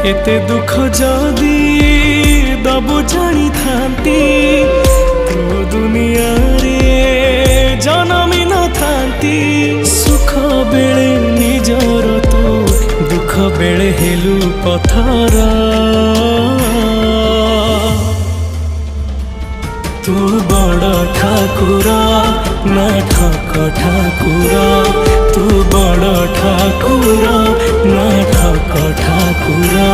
एते दुख जदि दबु जानी थांती तू दुनिया रे जनमी न थांती। सुख बेले निजर तू दुख बेले हेलु पथर। तू बड़ ठाकुर ना ठक ठाकुर। तू बड़ ठाकुर ना ठक ठाकुर।